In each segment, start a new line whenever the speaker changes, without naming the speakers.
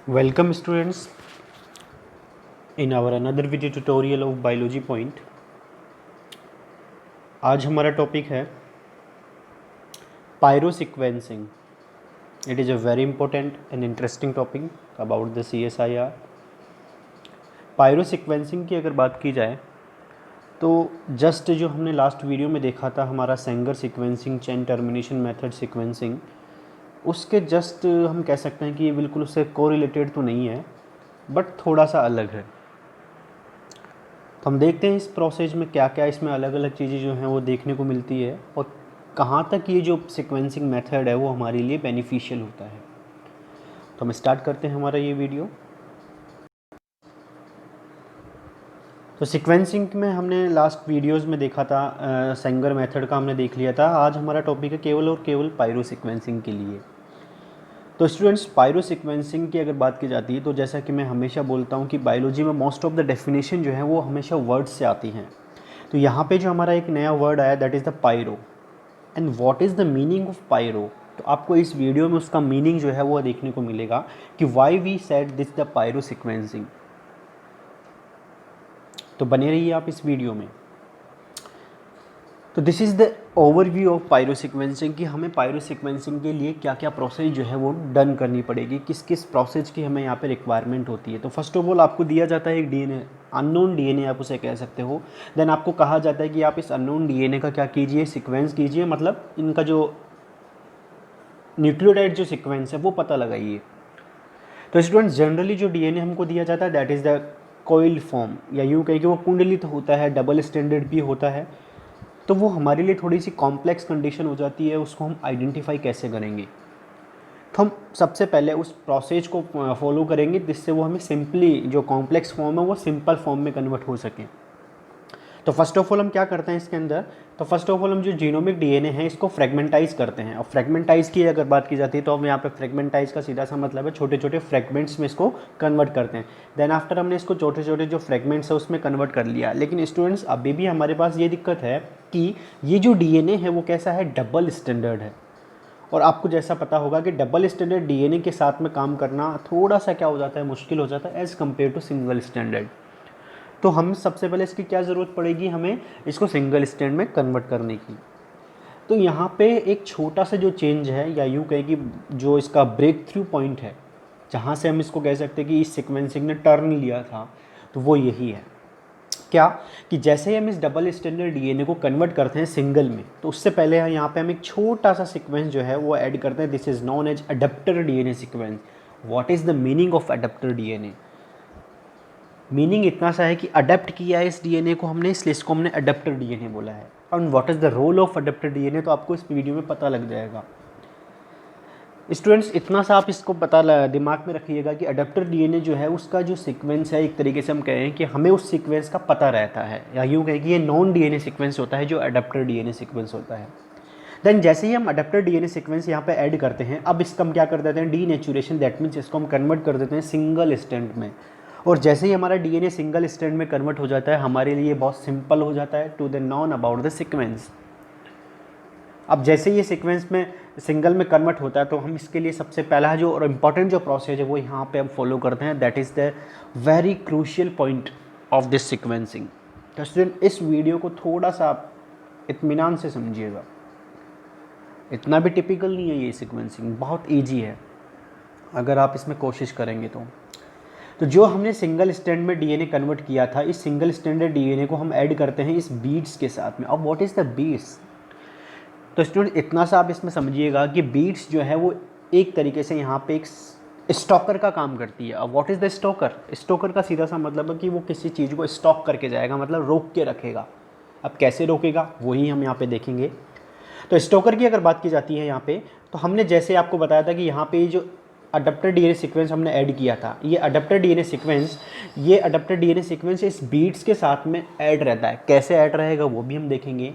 Welcome students in our another video tutorial of biology point। आज हमारा topic है pyrosequencing. It is a very important and interesting topic about the CSIR। Pyrosequencing की अगर बात की जाए तो जस्ट जो हमने लास्ट वीडियो में देखा था हमारा Sengar sequencing, chain termination method sequencing, उसके जस्ट हम कह सकते हैं कि ये बिल्कुल उससे कोरिलेटेड तो नहीं है बट थोड़ा सा अलग है। तो हम देखते हैं इस प्रोसेस में क्या क्या इसमें अलग अलग चीज़ें जो हैं वो देखने को मिलती है और कहाँ तक ये जो सीक्वेंसिंग मेथड है वो हमारे लिए बेनिफिशियल होता है। तो हम स्टार्ट करते हैं हमारा ये वीडियो। तो सीक्वेंसिंग में हमने लास्ट वीडियोस में देखा था, सेंगर मेथड का हमने देख लिया था। आज हमारा टॉपिक है केवल और केवल पायरो सीक्वेंसिंग के लिए। तो स्टूडेंट्स, पायरो सीक्वेंसिंग की अगर बात की जाती है तो जैसा कि मैं हमेशा बोलता हूँ कि बायोलॉजी में मोस्ट ऑफ द डेफिनेशन जो है वो हमेशा वर्ड्स से आती हैं। तो यहाँ पे जो हमारा एक नया वर्ड आया that is the pyro. And what is the meaning of pyro, तो आपको इस वीडियो में उसका मीनिंग जो है वो देखने को मिलेगा कि why we said this the pyro sequencing. तो बने रहिए आप इस वीडियो में। तो this is the overview of pyro sequencing कि हमें पायरो सीक्वेंसिंग के लिए क्या क्या प्रोसेस जो है वो डन करनी पड़ेगी, किस किस प्रोसेस की हमें यहाँ पे रिक्वायरमेंट होती है। तो फर्स्ट ऑफ ऑल आपको दिया जाता है एक डीएनए, अननोन डीएनए आप उसे कह सकते हो। देन आपको कहा जाता है कि आप इस अननोन डीएनए का क्या कीजिए, सीक्वेंस कीजिए, मतलब इनका जो न्यूक्लियोटाइड जो सीक्वेंस है वो पता लगाइए। तो स्टूडेंट्स, जनरली जो डीएनए हमको दिया जाता है that is the coiled form, या यूँ कहें कि वो कुंडलित होता है, डबल स्टैंडर्ड भी होता है। तो वो हमारे लिए थोड़ी सी कॉम्प्लेक्स कंडीशन हो जाती है, उसको हम आइडेंटिफाई कैसे करेंगे। तो हम सबसे पहले उस प्रोसेस को फॉलो करेंगे जिससे वो हमें सिंपली जो कॉम्प्लेक्स फॉर्म है वो सिंपल फॉर्म में कन्वर्ट हो सके। तो फर्स्ट ऑफ ऑल हम क्या करते हैं इसके अंदर, तो फर्स्ट ऑफ ऑल हम जो जीनोमिक डीएनए है इसको फ्रेगमेंटाइज करते हैं। और फ्रेगमेंटाइज की अगर बात की जाती है तो हम यहाँ पे फ्रेगमेंटाइज का सीधा सा मतलब है छोटे छोटे फ्रेगमेंट्स में इसको कन्वर्ट करते हैं। देन आफ्टर हमने इसको छोटे छोटे जो फ्रेगमेंट्स है उसमें कन्वर्ट कर लिया। लेकिन स्टूडेंट्स, अभी भी हमारे पास ये दिक्कत है कि ये जो डीएनए है वो कैसा है, डबल स्टैंडर्ड है। और आपको जैसा पता होगा कि डबल स्टैंडर्ड डीएनए के साथ में काम करना थोड़ा सा क्या हो जाता है, मुश्किल हो जाता है as compare to single standard. तो हम सबसे पहले इसकी क्या ज़रूरत पड़ेगी, हमें इसको सिंगल स्टैंड में कन्वर्ट करने की। तो यहाँ पे एक छोटा सा जो चेंज है, या यूँ कहे कि जो इसका ब्रेक थ्रू पॉइंट है, जहाँ से हम इसको कह सकते हैं कि इस सीक्वेंसिंग ने टर्न लिया था, तो वो यही है क्या, कि जैसे ही हम इस डबल स्टैंडर्ड डीएनए को कन्वर्ट करते हैं सिंगल में, तो उससे पहले यहाँ पे हम एक छोटा सा सीक्वेंस जो है वो ऐड करते हैं। This is known as adapter DNA sequence. What is the meaning of adapter DNA? Meaning इतना सा है कि अडेप्ट किया है इस डीएनए को हमने, इसलिए इसको हमने अडेप्टर डीएनए बोला है। और what is the role of adapter DNA, तो आपको इस वीडियो में पता लग जाएगा। स्टूडेंट्स, इतना सा आप इसको दिमाग में रखिएगा कि अडेप्टर डीएनए जो है उसका जो सीक्वेंस है, एक तरीके से हम कहें कि हमें उस सीक्वेंस का पता रहता है, या यूँ कहें कि ये नॉन डीएनए सीक्वेंस होता है जो अडेप्टर डीएनए सीक्वेंस होता है। देन जैसे ही हम अडेप्टर डीएनए सीक्वेंस यहाँ पे ऐड करते हैं, अब इसका हम क्या कर देते हैं, डीनेचुरेशन, दैट मीन्स इसको हम कन्वर्ट कर देते हैं सिंगल स्टैंड में। और जैसे ही हमारा डीएनए सिंगल स्टैंड में कन्वर्ट हो जाता है, हमारे लिए बहुत सिंपल हो जाता है to the known about the sequence. अब जैसे ये सीक्वेंस में सिंगल में कन्वर्ट होता है तो हम इसके लिए सबसे पहला जो और इम्पॉर्टेंट जो प्रोसेस है वो यहाँ पे हम फॉलो करते हैं, that is the very crucial point of this sequencing. तो स्टूडेंट, इस वीडियो को थोड़ा सा आप इत्मीनान से समझिएगा। इतना भी टिपिकल नहीं है ये सीक्वेंसिंग, बहुत ईजी है अगर आप इसमें कोशिश करेंगे तो जो हमने सिंगल स्टैंड में डीएनए कन्वर्ट किया था, इस सिंगल स्टैंडर्ड डीएनए को हम ऐड करते हैं इस बीट्स के साथ में। अब व्हाट इज़ द बीट्स, तो स्टूडेंट इतना सा आप इसमें समझिएगा कि बीट्स जो है वो एक तरीके से यहाँ पे एक स्टॉकर का काम करती है। अब what is the stalker, stalker का सीधा सा मतलब है कि वो किसी चीज़ को स्टॉक करके जाएगा, मतलब रोक के रखेगा। अब कैसे रोकेगा वही हम यहाँ पे देखेंगे। तो स्टॉकर की अगर बात की जाती है यहाँ पे, तो हमने जैसे आपको बताया था कि यहाँ पे जो अडेप्टर डीएनए सीक्वेंस हमने ऐड किया था, ये अडेप्टर डीएनए सीक्वेंस इस बीट्स के साथ में ऐड रहता है। कैसे ऐड रहेगा वो भी हम देखेंगे।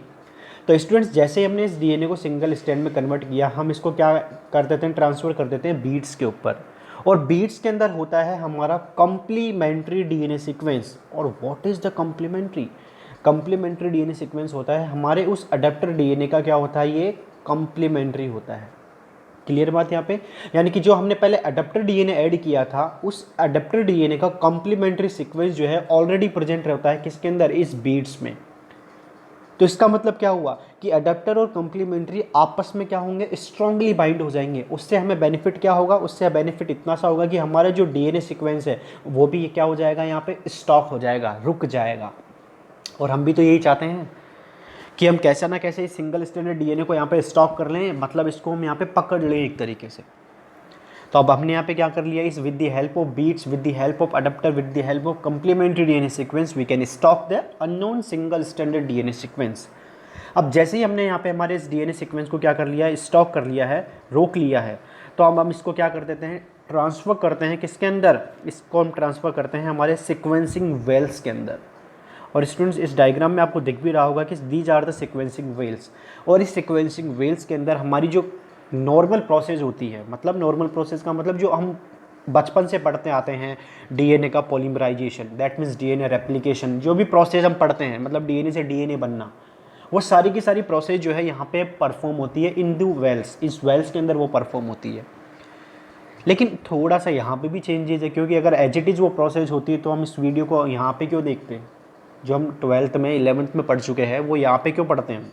तो स्टूडेंट्स, जैसे ही हमने इस डीएनए को सिंगल स्टैंड में कन्वर्ट किया, हम इसको क्या कर देते हैं, ट्रांसफ़र कर देते हैं बीट्स के ऊपर। और बीट्स के अंदर होता है हमारा कॉम्प्लीमेंट्री डीएनए सीक्वेंस। और what is the complementary DNA sequence होता है हमारे उस अडेप्टर डीएनए का, क्या होता है, ये कॉम्प्लीमेंट्री होता है। क्लियर बात यहाँ पे। यानी कि जो हमने पहले अडेप्टर डीएनए ऐड किया था, उस अडेप्टर डीएनए का कॉम्प्लीमेंट्री सीक्वेंस जो है ऑलरेडी प्रेजेंट रहता है किसके अंदर, इस बीट्स में। तो इसका मतलब क्या हुआ कि अडेप्टर और कॉम्प्लीमेंट्री आपस में क्या होंगे, स्ट्रांगली बाइंड हो जाएंगे। उससे हमें बेनिफिट क्या होगा, उससे बेनिफिट इतना सा होगा कि हमारा जो डीएनए सीक्वेंस है वो भी क्या हो जाएगा, यहाँ पे स्टॉप हो जाएगा, रुक जाएगा। और हम भी तो यही चाहते हैं कि हम कैसे ना कैसे इस सिंगल स्ट्रैंडेड डीएनए को यहाँ पे स्टॉप कर लें, मतलब इसको हम यहाँ पे पकड़ लें एक तरीके से। तो अब हमने यहाँ पे क्या कर लिया, इस with the help of beads, with the help of adapter, with the help of complementary DNA sequence, we can stop the unknown single stranded DNA sequence. अब जैसे ही हमने यहाँ पे हमारे इस डीएनए सीक्वेंस को क्या कर लिया है, स्टॉप कर लिया है, रोक लिया है, तो अब हम इसको क्या कर देते हैं, ट्रांसफ़र करते हैं किसके अंदर, इसको हम ट्रांसफ़र करते हैं हमारे सीक्वेंसिंग वेल्स के अंदर। और स्टूडेंट्स इस डायग्राम में आपको दिख भी रहा होगा कि these are the sequencing wells. और इस सीक्वेंसिंग वेल्स के अंदर हमारी जो नॉर्मल प्रोसेस होती है, मतलब नॉर्मल प्रोसेस का मतलब जो हम बचपन से पढ़ते आते हैं, डीएनए का polymerization, that means DNA replication, जो भी प्रोसेस हम पढ़ते हैं, मतलब डीएनए से डीएनए बनना, वो सारी की सारी प्रोसेस जो है यहाँ पे परफॉर्म होती है इन द वेल्स, इस वेल्स के अंदर वो परफॉर्म होती है। लेकिन थोड़ा सा यहाँ पे भी चेंजेस है, क्योंकि अगर एज इट इज़ वो प्रोसेस होती है तो हम इस वीडियो को यहाँ पे क्यों देखते हैं, जो हम 12th में 11th में पढ़ चुके हैं वो यहाँ पे क्यों पढ़ते हैं,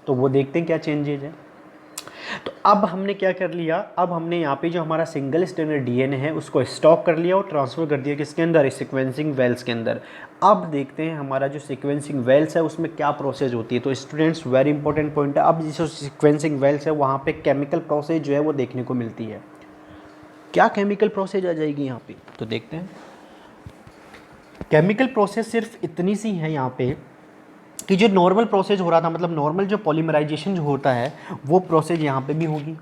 तो वो देखते हैं क्या चेंजेज है। तो अब हमने क्या कर लिया, अब हमने यहाँ पे जो हमारा सिंगल स्ट्रैंडेड डीएनए है उसको स्टॉक कर लिया और ट्रांसफ़र कर दिया किसके अंदर, इस सीक्वेंसिंग वेल्स के अंदर। अब देखते हैं हमारा जो सीक्वेंसिंग वेल्स है उसमें क्या प्रोसेस होती है। तो स्टूडेंट्स वेरी इंपॉर्टेंट पॉइंट है, अब जो सीक्वेंसिंग वेल्स है वहाँ पे केमिकल प्रोसेस जो है वो देखने को मिलती है। क्या केमिकल प्रोसेस आ जाएगी यहाँ पे, तो देखते हैं। केमिकल प्रोसेस सिर्फ इतनी सी है यहाँ पे कि जो नॉर्मल प्रोसेस हो रहा था, मतलब नॉर्मल जो पॉलीमराइजेशन जो होता है वो प्रोसेस यहाँ पे भी होगी,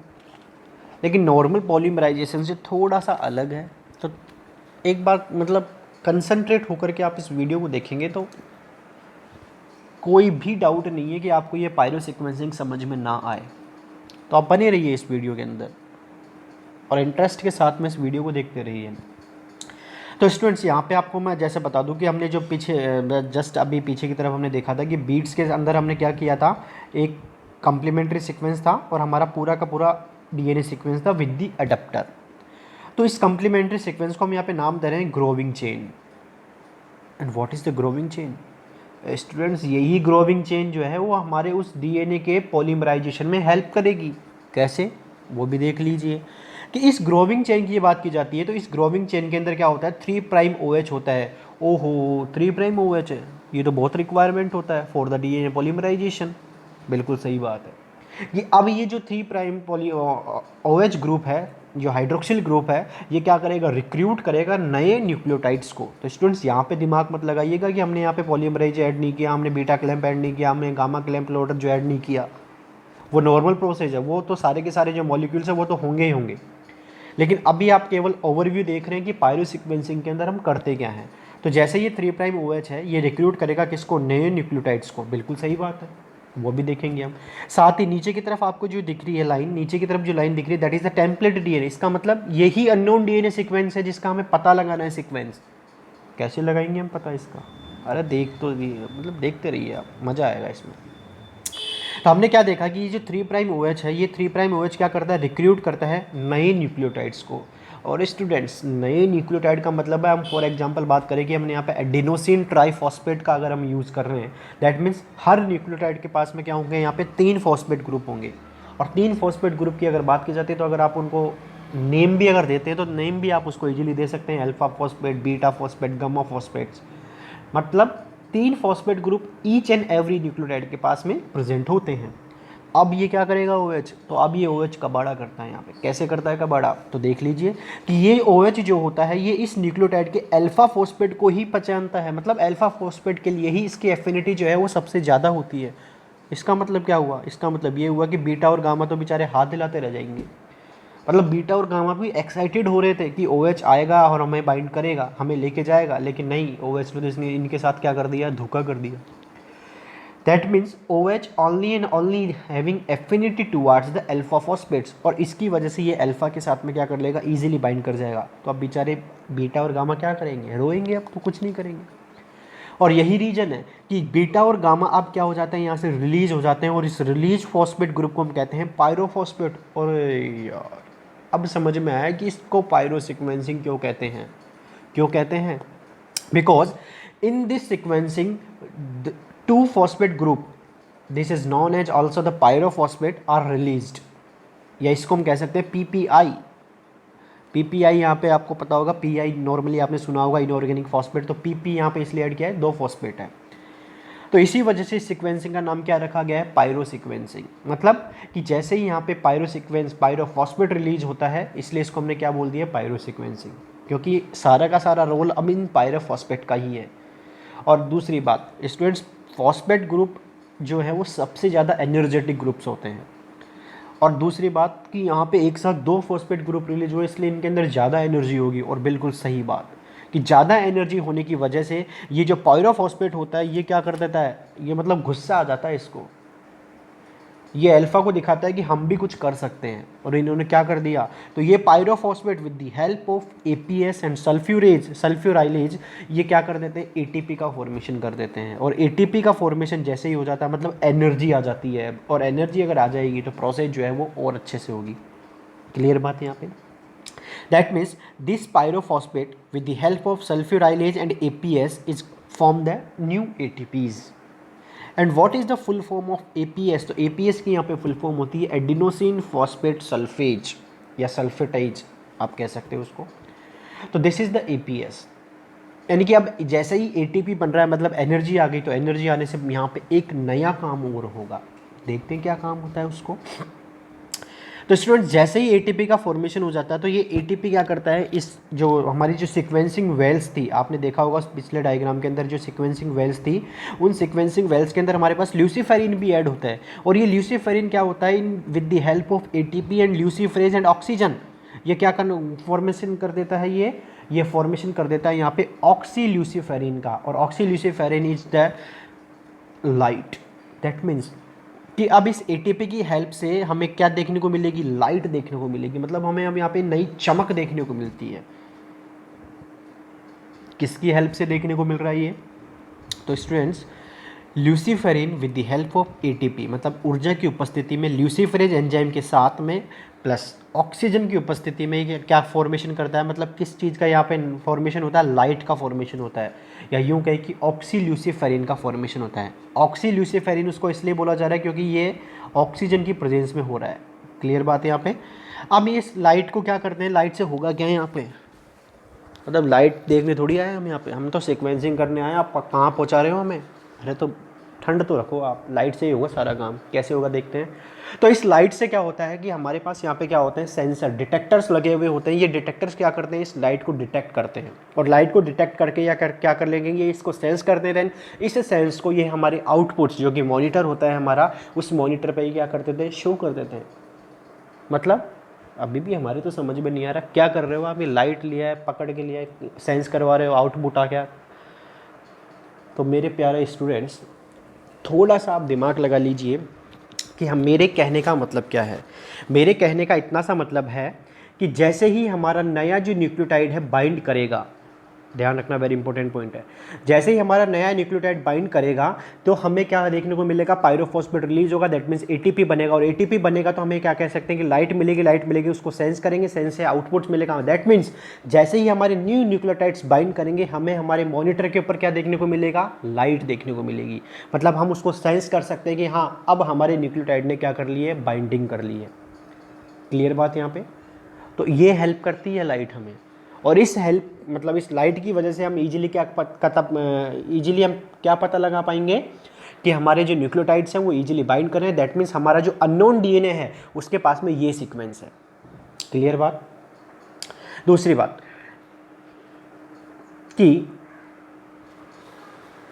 लेकिन नॉर्मल पॉलीमराइजेशन से थोड़ा सा अलग है। तो एक बार मतलब कंसंट्रेट होकर के आप इस वीडियो को देखेंगे तो कोई भी डाउट नहीं है कि आपको ये पायरो सीक्वेंसिंग समझ में ना आए। तो आप बने रहिए इस वीडियो के अंदर और इंटरेस्ट के साथ में इस वीडियो को देखते रहिए। तो स्टूडेंट्स यहाँ पे आपको मैं जैसे बता दूं कि हमने जो पीछे जस्ट अभी पीछे की तरफ हमने देखा था कि बीट्स के अंदर हमने क्या किया था, एक कॉम्प्लीमेंट्री सीक्वेंस था और हमारा पूरा का पूरा डीएनए सीक्वेंस था विद द अडेप्टर। तो इस कॉम्प्लीमेंट्री सीक्वेंस को हम यहाँ पे नाम दे रहे हैं growing chain. And what is the growing chain students, यही ग्रोविंग चेन जो है वो हमारे उस डीएनए के पॉलीमराइजेशन में हेल्प करेगी। कैसे, वो भी देख लीजिए कि इस ग्रोविंग चेन की ये बात की जाती है। तो इस ग्रोविंग चेन के अंदर क्या होता है, 3' OH होता है। ओहो 3' OH है, ये तो बहुत रिक्वायरमेंट होता है फॉर द डीएनए पॉलीमराइजेशन। बिल्कुल सही बात है। ये अब ये जो 3' OH ग्रुप है, जो हाइड्रोक्सिल ग्रुप है, ये क्या करेगा, रिक्रूट करेगा नए न्यूक्लियोटाइड्स को। तो स्टूडेंट्स यहाँ पे दिमाग मत लगाइएगा कि हमने यहाँ पे पॉलीमराइज ऐड नहीं किया, हमने बीटा क्लैंप ऐड नहीं किया, हमने गामा क्लैंप लोडर जो ऐड नहीं किया। वो नॉर्मल प्रोसेस है, वो तो सारे के सारे जो मॉलिक्यूल्स हैं वो तो होंगे ही होंगे। लेकिन अभी आप केवल ओवरव्यू देख रहे हैं कि पायरो सीक्वेंसिंग के अंदर हम करते क्या हैं। तो जैसे ये 3' OH है, ये रिक्रूट करेगा किसको, नए न्यूक्लियोटाइड्स को। बिल्कुल सही बात है, वो भी देखेंगे हम। साथ ही नीचे की तरफ आपको जो दिख रही है लाइन, नीचे की तरफ जो लाइन दिख रही है that is the template DNA. इसका मतलब यही अननोन डीएनए सीक्वेंस है जिसका हमें पता लगाना है सीक्वेंस। कैसे लगाएंगे हम पता इसका, अरे देख तो मतलब देखते रहिए आप, मज़ा आएगा इसमें। तो हमने क्या देखा कि ये जो 3' OH है, ये 3' OH क्या करता है, रिक्रूट करता है नए न्यूक्लियोटाइड्स को। और स्टूडेंट्स नए न्यूक्लियोटाइड का मतलब है, हम फॉर एग्जांपल बात करें कि हमने यहाँ पे एडिनोसिन ट्राइफॉस्फेट का अगर हम यूज़ कर रहे हैं, दैट मीन्स हर न्यूक्लियोटाइड के पास में क्या होंगे, यहाँ पे 3 फॉस्फेट ग्रुप होंगे। और 3 फॉस्फेट ग्रुप की अगर बात की जाती है तो अगर आप उनको नेम भी अगर देते हैं तो नेम भी आप उसको ईजिली दे सकते हैं, alpha phosphate, beta phosphate, gamma phosphates. मतलब 3 phosphate group each and every nucleotide के पास में प्रेजेंट होते हैं। अब ये क्या करेगा OH, तो अब ये OH कबाड़ा करता है। यहाँ पे कैसे करता है कबाड़ा, तो देख लीजिए कि ये OH जो होता है ये इस न्यूक्लियोटाइड के अल्फा फॉस्फेट को ही पहचानता है। मतलब अल्फा फॉस्फेट के लिए ही इसकी एफिनिटी जो है वो सबसे ज़्यादा होती है। इसका मतलब क्या हुआ, इसका मतलब ये हुआ कि बीटा और गामा तो बेचारे हाथ हिलाते रह जाएंगे। मतलब बीटा और गामा भी एक्साइटेड हो रहे थे कि OH आएगा और हमें बाइंड करेगा, हमें लेके जाएगा, लेकिन नहीं, OH ने तो इसने इनके साथ क्या कर दिया, धोखा कर दिया। That means OH only and only having affinity towards the alpha phosphates, और इसकी वजह से ये अल्फा के साथ में क्या कर लेगा, इजीली बाइंड कर जाएगा। तो अब बेचारे बीटा और गामा क्या करेंगे, रोएंगे, अब तो कुछ नहीं करेंगे। और यही रीजन है कि बीटा और गामा अब क्या हो जाते हैं, यहाँ से रिलीज हो जाते हैं, और इस रिलीज फॉस्फेट ग्रुप को हम कहते हैं पायरोफॉस्फेट। और यार अब समझ में आया कि इसको पायरो सीक्वेंसिंग क्यों कहते हैं। क्यों कहते हैं? Because in this sequencing two phosphate group, this is known as also the pyrophosphate, are released, या इसको हम कह सकते हैं पीपीआई। पीपीआई यहाँ पे आपको पता होगा, पीआई नॉर्मली आपने सुना होगा इनऑर्गेनिक फॉस्फेट, तो पीपी यहाँ पे इसलिए ऐड किया है, 2 फॉस्फेट है। तो इसी वजह से सीक्वेंसिंग का नाम क्या रखा गया है, पायरो सीक्वेंसिंग। मतलब कि जैसे ही यहाँ पे पायरो सीक्वेंस पायरोफॉस्फेट रिलीज होता है, इसलिए इसको हमने क्या बोल दिया, पायरो सीक्वेंसिंग, क्योंकि सारा का सारा रोल अब इन पायरोफॉस्फेट का ही है। और दूसरी बात स्टूडेंट्स, फॉस्फेट ग्रुप जो है वो सबसे ज़्यादा एनर्जेटिक ग्रुप्स होते हैं। और दूसरी बात कि यहाँ पे एक साथ 2 फॉस्फेट ग्रुप रिलीज हुए, इसलिए इनके अंदर ज़्यादा एनर्जी होगी। और बिल्कुल सही बात कि ज़्यादा एनर्जी होने की वजह से ये जो पायरोफॉस्फेट होता है ये क्या कर देता है, ये मतलब गुस्सा आ जाता है इसको, ये अल्फा को दिखाता है कि हम भी कुछ कर सकते हैं। और इन्होंने क्या कर दिया, तो ये pyrophosphate with the help of APS and sulfurylase ये क्या कर देते हैं, एटीपी का फॉर्मेशन कर देते हैं। और एटीपी का फॉर्मेशन जैसे ही हो जाता है मतलब एनर्जी आ जाती है, और एनर्जी अगर आ जाएगी तो प्रोसेस जो है वो और अच्छे से होगी। क्लियर बात है यहाँ पे? That means this pyrophosphate with the help of sulfurylase and APS is form the new ATPs. And what is the full form of APS? तो एपीएस की यहाँ पे फुल फॉर्म होती है एडिनोसिन फॉस्फेट सल्फेज या सल्फेटाइज आप कह सकते हो उसको। तो दिस इज़ द एपीएस, यानी कि अब जैसे ही एटीपी बन रहा है मतलब एनर्जी आ गई, तो एनर्जी आने से यहाँ पे एक नया काम और होगा। देखते हैं क्या काम होता है उसको। तो स्टूडेंट्स जैसे ही एटीपी का फॉर्मेशन हो जाता है, तो ये एटीपी क्या करता है, इस जो हमारी जो सीक्वेंसिंग वेल्स थी, आपने देखा होगा पिछले डायग्राम के अंदर जो सीक्वेंसिंग वेल्स थी, उन सीक्वेंसिंग वेल्स के अंदर हमारे पास ल्यूसीफेरिन भी ऐड होता है। और ये ल्यूसीफेरिन क्या होता है, इन with the help of ATP and luciferase and oxygen ये क्या फॉर्मेशन कर देता है, ये फॉर्मेशन कर देता है यहाँ पे ऑक्सी ल्यूसीफेरिन का। और oxy ल्यूसीफेरिन is the light. That means कि अब इस एटीपी की हेल्प से हमें क्या देखने को मिलेगी, लाइट देखने को मिलेगी। मतलब हमें हम यहाँ पे नई चमक देखने को मिलती है। किसकी हेल्प से देखने को मिल रहा है ये? तो students ल्यूसीफेरिन with the help of ATP, मतलब ऊर्जा की उपस्थिति में ल्यूसीफरेज एंजाइम के साथ में प्लस ऑक्सीजन की उपस्थिति में ये क्या फॉर्मेशन करता है, मतलब किस चीज़ का यहाँ पे फॉर्मेशन होता है, लाइट का फॉर्मेशन होता है, या यूँ कहें कि ऑक्सी ल्यूसीफेरिन का फॉर्मेशन होता है। ऑक्सी ल्यूसीफेरिन उसको इसलिए बोला जा रहा है क्योंकि ये ऑक्सीजन की प्रेजेंस में हो रहा है। क्लियर बात है यहाँ पे? अब ये इस लाइट को क्या करते हैं, लाइट से होगा क्या यहाँ पे, मतलब लाइट देखने थोड़ी आए हम यहाँ पे, हम तो सीक्वेंसिंग करने आए, आप कहाँ पहुँचा रहे हो हमें? अरे तो ठंड तो रखो आप, लाइट से ही होगा सारा काम। कैसे होगा देखते हैं। तो इस लाइट से क्या होता है कि हमारे पास यहाँ पे क्या होते हैं, सेंसर डिटेक्टर्स लगे हुए होते हैं। ये डिटेक्टर्स क्या करते हैं, इस लाइट को डिटेक्ट करते हैं, और लाइट को डिटेक्ट करके क्या कर लेंगे, ये इसको सेंस करते हैं। इस सेंस को ये हमारे आउटपुट्स जो कि मॉनिटर होता है हमारा, उस मॉनिटर पर ही क्या करते थे, शो कर देते हैं। मतलब अभी भी हमारे तो समझ में नहीं आ रहा क्या कर रहे हो आप, ये लाइट लिया है, पकड़ के लिया है, सेंस करवा रहे हो, आउटपुट आ गया। तो मेरे प्यारे स्टूडेंट्स थोड़ा सा आप दिमाग लगा लीजिए कि हम, मेरे कहने का मतलब क्या है। मेरे कहने का इतना सा मतलब है कि जैसे ही हमारा नया जो न्यूक्लियोटाइड है बाइंड करेगा, ध्यान रखना वेरी इंपॉर्टेंट पॉइंट है, जैसे ही हमारा नया न्यूक्लियोटाइड बाइंड करेगा तो हमें क्या देखने को मिलेगा, पायरोफॉस्फेट रिलीज होगा। दैट मीन्स एटीपी बनेगा, और एटीपी बनेगा तो हमें क्या कह सकते हैं कि लाइट मिलेगी, उसको सेंस करेंगे, सेंस से आउटपुट मिलेगा। दैट मीन्स जैसे ही हमारे न्यू न्यूक्लियोटाइड्स बाइंड करेंगे, हमें हमारे मॉनिटर के ऊपर क्या देखने को मिलेगा, लाइट देखने को मिलेगी। मतलब हम उसको सेंस कर सकते हैं कि हाँ अब हमारे न्यूक्लियोटाइड ने क्या कर ली है, बाइंडिंग कर ली है। क्लियर बात यहाँ पे? तो ये हेल्प करती है लाइट हमें, और इस हेल्प मतलब इस लाइट की वजह से हम इजीली हम क्या पता लगा पाएंगे कि हमारे जो न्यूक्लियोटाइड्स हैं वो इजीली बाइंड कर रहे हैं। दैट मीन्स हमारा जो अननोन डीएनए है उसके पास में ये सीक्वेंस है। क्लियर बात? दूसरी बात कि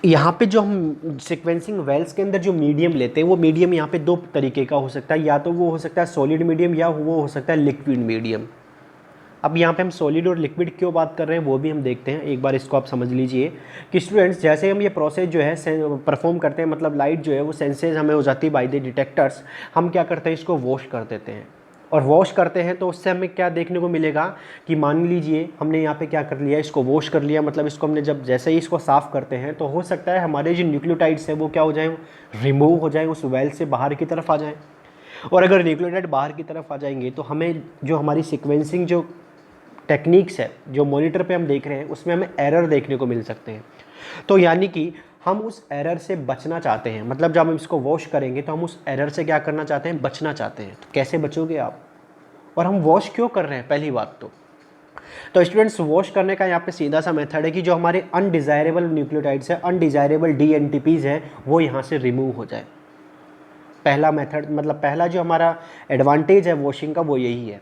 यहाँ पे जो हम सीक्वेंसिंग वेल्स के अंदर जो मीडियम लेते हैं, वो मीडियम यहाँ पे 2 तरीके का हो सकता है, या तो वो हो सकता है सॉलिड मीडियम, या वो हो सकता है लिक्विड मीडियम। अब यहाँ पे हम सॉलिड और लिक्विड क्यों बात कर रहे हैं वो भी हम देखते हैं। एक बार इसको आप समझ लीजिए कि स्टूडेंट्स जैसे हम ये प्रोसेस जो है परफॉर्म करते हैं, मतलब लाइट जो है वो सेंसेज हमें हो जाती है बाय द डिटेक्टर्स, हम क्या करते हैं, इसको वॉश कर देते हैं। और वॉश करते हैं तो उससे हमें क्या देखने को मिलेगा कि मान लीजिए हमने यहाँ पे क्या कर लिया, इसको वॉश कर लिया, मतलब इसको हमने जब जैसे ही इसको साफ़ करते हैं तो हो सकता है हमारे जो न्यूक्लियोटाइड्स हैं वो क्या हो जाएँ, रिमूव हो जाएँ, उस वेल से बाहर की तरफ आ जाएँ। और अगर न्यूक्लियोटाइड बाहर की तरफ आ जाएंगे तो हमें जो हमारी सिक्वेंसिंग जो टेक्निक्स है जो मॉनिटर पे हम देख रहे हैं उसमें हमें एरर देखने को मिल सकते हैं। तो यानी कि हम उस एरर से बचना चाहते हैं, मतलब जब हम इसको वॉश करेंगे तो हम उस एरर से क्या करना चाहते हैं, बचना चाहते हैं। तो कैसे बचोगे आप, और हम वॉश क्यों कर रहे हैं, पहली बात तो स्टूडेंट्स वॉश करने का यहाँ पे सीधा सा मेथड है कि जो हमारे अनडिज़ायरेबल न्यूक्लियोटाइड्स हैं, अनडिज़ायरेबल डीएनटीपीज़ हैं, वो यहाँ से रिमूव हो जाए। पहला मेथड, मतलब पहला जो हमारा एडवांटेज है वॉशिंग का वो यही है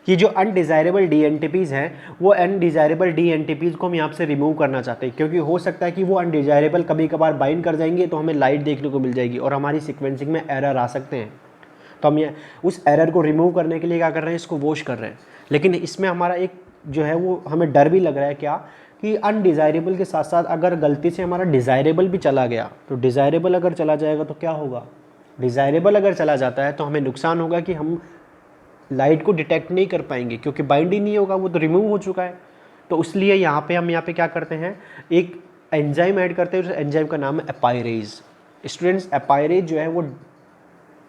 कि जो अनडिज़ायरेबल डीएनटीपीज़ हैं वो अनडिज़ायरेबल डीएनटीपीज़ को हम यहाँ से रिमूव करना चाहते हैं, क्योंकि हो सकता है कि वो अनडिज़ायरेबल कभी कभार बाइंड कर जाएंगे तो हमें लाइट देखने को मिल जाएगी और हमारी सीक्वेंसिंग में एरर आ सकते हैं। तो हम ये उस एरर को रिमूव करने के लिए क्या कर रहे हैं, इसको वॉश कर रहे हैं। लेकिन इसमें हमारा एक जो है वो हमें डर भी लग रहा है क्या, कि अनडिज़ायरेबल के साथ साथ अगर गलती से हमारा डिज़ायरेबल भी चला गया, तो डिज़ायरेबल अगर चला जाएगा तो क्या होगा, डिज़ायरेबल अगर चला जाता है तो हमें नुकसान होगा कि हम लाइट को डिटेक्ट नहीं कर पाएंगे, क्योंकि बाइंड ही नहीं होगा, वो तो रिमूव हो चुका है। तो इसलिए यहाँ पे हम यहाँ पे क्या करते हैं, एक एंजाइम ऐड करते हैं, उस एंजाइम का नाम है एपाइरेज। स्टूडेंट्स एपाइरेज जो है वो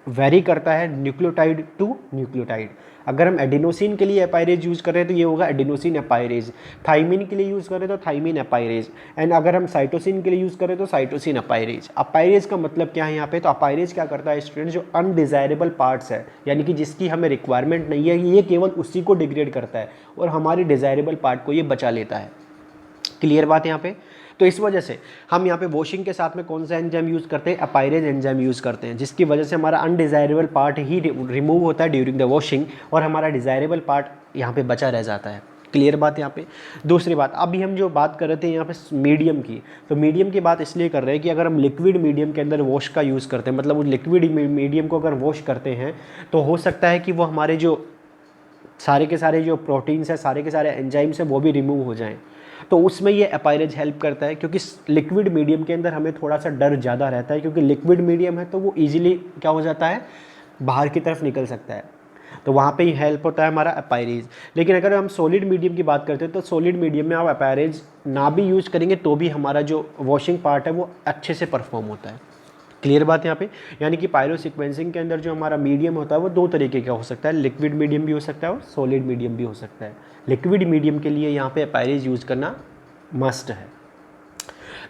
वेरी करता है न्यूक्लियोटाइड टू न्यूक्लियोटाइड। अगर हम एडिनोसिन के लिए एपाइरेज यूज़ कर रहे हैं तो ये होगा एडिनोसिन एपाइरेज, थाइमिन के लिए यूज़ करें तो थाइमिन एपाइरेज, एंड अगर हम साइटोसिन के लिए यूज़ करें तो साइटोसिन एपाइरेज। अपाइरेज का मतलब क्या है यहाँ पे, तो अपाइरेज क्या करता है स्टूडेंट, जो अनडिज़ायरेबल पार्ट्स है यानी कि जिसकी हमें रिक्वायरमेंट नहीं है, ये केवल उसी को डिग्रेड करता है और हमारी डिज़ायरेबल पार्ट को ये बचा लेता है। क्लियर बात यहाँ पे। तो इस वजह से हम यहाँ पे वॉशिंग के साथ में कौन सा एंजाइम यूज़ करते हैं, एपाइरेज एंजाइम यूज़ करते हैं, जिसकी वजह से हमारा अनडिज़ायरेबल पार्ट ही रिमूव होता है ड्यूरिंग द वॉशिंग और हमारा डिज़ायरेबल पार्ट यहाँ पे बचा रह जाता है। क्लियर बात यहाँ पे। दूसरी बात, अभी हम जो बात कर रहे थे यहाँ पे मीडियम की, तो मीडियम की बात इसलिए कर रहे हैं कि अगर हम लिक्विड मीडियम के अंदर वॉश का यूज़ करते हैं, मतलब वो लिक्विड मीडियम को अगर वॉश करते हैं तो हो सकता है कि वो हमारे जो सारे के सारे जो प्रोटीन्स हैं, सारे के सारे एंजाइम्स हैं, वो भी रिमूव हो जाएं। तो उसमें ये एपाइरेज हेल्प करता है, क्योंकि लिक्विड मीडियम के अंदर हमें थोड़ा सा डर ज़्यादा रहता है, क्योंकि लिक्विड मीडियम है तो वो ईजिली क्या हो जाता है, बाहर की तरफ निकल सकता है। तो वहाँ पे ही हेल्प होता है हमारा एपाइरेज। लेकिन अगर हम सॉलिड मीडियम की बात करते हैं तो सॉलिड मीडियम में आप एपाइरेज ना भी यूज़ करेंगे तो भी हमारा जो वॉशिंग पार्ट है वो अच्छे से परफॉर्म होता है। क्लियर बात यहाँ पे। यानी कि पायरो सीक्वेंसिंग के अंदर जो हमारा मीडियम होता है वो दो तरीके का हो सकता है, लिक्विड मीडियम भी हो सकता है और सॉलिड मीडियम भी हो सकता है। लिक्विड मीडियम के लिए यहाँ पे एपाइरेज यूज़ करना मस्ट है।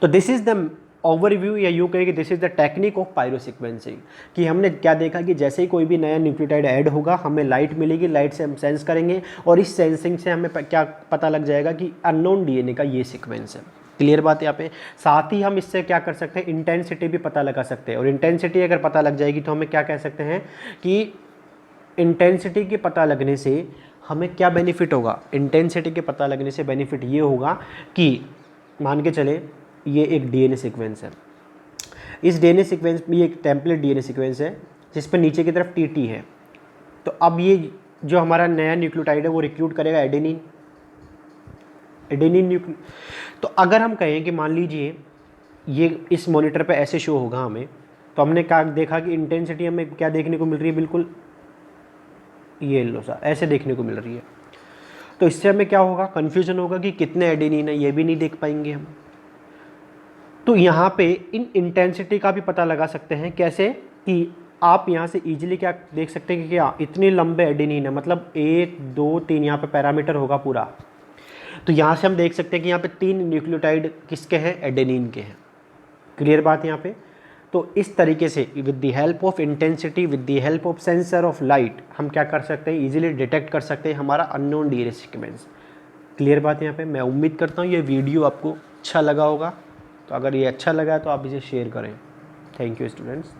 तो दिस इज़ द ओवरव्यू, या यूँ कहें कि this is the technique of pyro sequencing, कि हमने क्या देखा कि जैसे ही कोई भी नया न्यूक्लियोटाइड ऐड होगा हमें लाइट मिलेगी, लाइट से हम सेंस करेंगे और इस सेंसिंग से हमें क्या पता लग जाएगा कि अननोन डीएनए का ये सीक्वेंस है। क्लियर बात है यहाँ पे। साथ ही हम इससे क्या कर सकते हैं, इंटेंसिटी भी पता लगा सकते हैं, और इंटेंसिटी अगर पता लग जाएगी तो हमें क्या कह सकते हैं कि इंटेंसिटी के पता लगने से हमें क्या बेनिफिट होगा। इंटेंसिटी के पता लगने से बेनिफिट ये होगा कि मान के चले ये एक डीएनए सीक्वेंस है, इस डीएनए सीक्वेंस में ये एक टेम्पलेट डीएनए सीक्वेंस है जिस पर नीचे की तरफ टीटी है। तो अब ये जो हमारा नया न्यूक्लियोटाइड है वो रिक्रूट करेगा एडेनिन न्यूक्लियो। तो अगर हम कहें कि मान लीजिए ये इस मॉनिटर पे ऐसे शो होगा हमें, तो हमने क्या देखा कि इंटेंसिटी हमें क्या देखने को मिल रही है, बिल्कुल ये लो सा ऐसे देखने को मिल रही है। तो इससे हमें क्या होगा, कन्फ्यूजन होगा कि कितने एडेनिन है, ये भी नहीं देख पाएंगे हम। तो यहाँ पे इन इंटेंसिटी का भी पता लगा सकते हैं। कैसे, कि आप यहाँ से इजीली क्या देख सकते हैं कि क्या इतने लंबे एडेनिन है, मतलब 1 2 3 यहाँ पे पैरामीटर होगा पूरा। तो यहाँ से हम देख सकते हैं कि यहाँ पे 3 न्यूक्लियोटाइड किसके हैं, एडेनिन के हैं। क्लियर बात यहाँ पे। तो इस तरीके से with the help of intensity, with the help of sensor of light, हम क्या कर सकते हैं, इजीली डिटेक्ट कर सकते हैं हमारा अननोन डीएनए सीक्वेंस। क्लियर बात यहाँ पे। मैं उम्मीद करता हूँ ये वीडियो आपको अच्छा लगा होगा। तो अगर ये अच्छा लगा तो आप इसे शेयर करें। Thank you students.